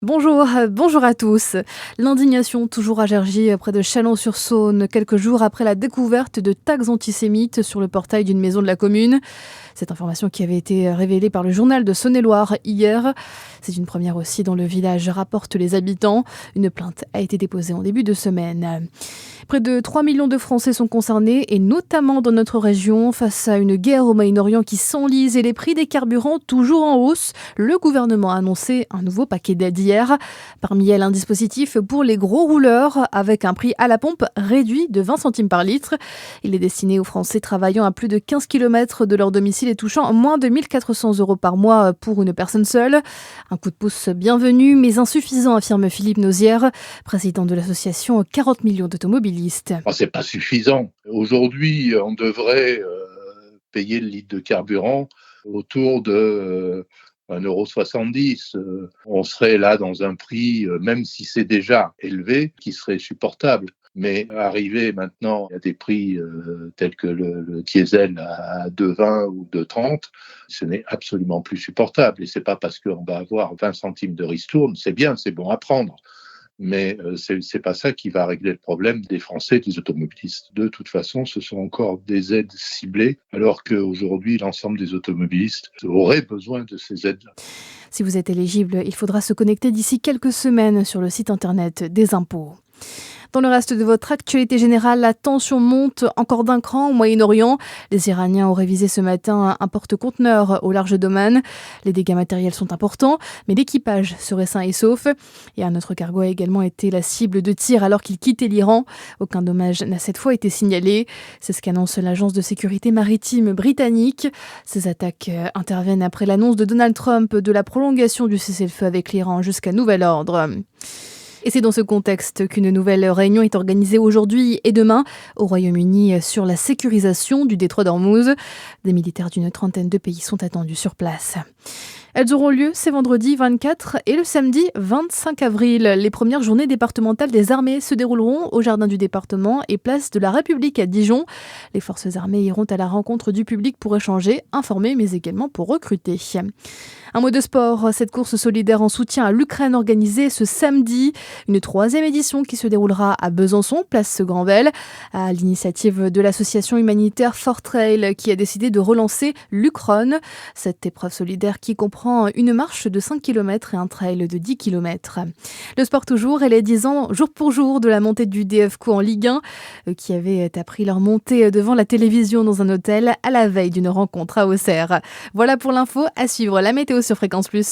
Bonjour à tous. L'indignation toujours à Gergy, près de Chalon-sur-Saône, quelques jours après la découverte de tags antisémites sur le portail d'une maison de la commune. Cette information qui avait été révélée par le journal de Saône-et-Loire hier. C'est une première aussi dans le village, rapportent les habitants. Une plainte a été déposée en début de semaine. Près de 3 millions de Français sont concernés, et notamment dans notre région, face à une guerre au Moyen-Orient qui s'enlise et les prix des carburants toujours en hausse. Le gouvernement a annoncé un nouveau paquet d'aide hier. Parmi elles, un dispositif pour les gros rouleurs avec un prix à la pompe réduit de 20 centimes par litre. Il est destiné aux Français travaillant à plus de 15 km de leur domicile et touchant moins de 1 400 € par mois pour une personne seule. Un coup de pouce bienvenu, mais insuffisant, affirme Philippe Nauzière, président de l'association 40 millions d'automobilistes. C'est pas suffisant. Aujourd'hui, on devrait payer le litre de carburant autour de 1,70 €. On serait là dans un prix, même si c'est déjà élevé, qui serait supportable. Mais arriver maintenant à des prix tels que le diesel à 2,20 ou 2,30, ce n'est absolument plus supportable. Et c'est pas parce qu'on va avoir 20 centimes de ristourne, c'est bien, c'est bon à prendre. Mais c'est pas ça qui va régler le problème des Français, des automobilistes. De toute façon, ce sont encore des aides ciblées, alors qu'aujourd'hui, l'ensemble des automobilistes auraient besoin de ces aides. Si vous êtes éligible, il faudra se connecter d'ici quelques semaines sur le site internet des impôts. Dans le reste de votre actualité générale, la tension monte encore d'un cran au Moyen-Orient. Les Iraniens ont révisé ce matin un porte-conteneurs au large d'Oman. Les dégâts matériels sont importants, mais l'équipage serait sain et sauf. Et un autre cargo a également été la cible de tirs alors qu'il quittait l'Iran. Aucun dommage n'a cette fois été signalé. C'est ce qu'annonce l'agence de sécurité maritime britannique. Ces attaques interviennent après l'annonce de Donald Trump de la prolongation du cessez-le-feu avec l'Iran jusqu'à nouvel ordre. Et c'est dans ce contexte qu'une nouvelle réunion est organisée aujourd'hui et demain au Royaume-Uni sur la sécurisation du détroit d'Ormuz. Des militaires d'une trentaine de pays sont attendus sur place. Elles auront lieu ces vendredis 24 et le samedi 25 avril. Les premières journées départementales des armées se dérouleront au jardin du département et place de la République à Dijon. Les forces armées iront à la rencontre du public pour échanger, informer, mais également pour recruter. Un mot de sport, cette course solidaire en soutien à l'Ukraine organisée ce samedi. Une 3e édition qui se déroulera à Besançon, place Granvelle, à l'initiative de l'association humanitaire Fortrail qui a décidé de relancer l'Ucrone. Cette épreuve solidaire qui comprend une marche de 5 km et un trail de 10 km. Le sport toujours et les 10 ans jour pour jour de la montée du DFCO en Ligue 1 qui avait appris leur montée devant la télévision dans un hôtel à la veille d'une rencontre à Auxerre. Voilà pour l'info, à suivre la météo sur Fréquence Plus.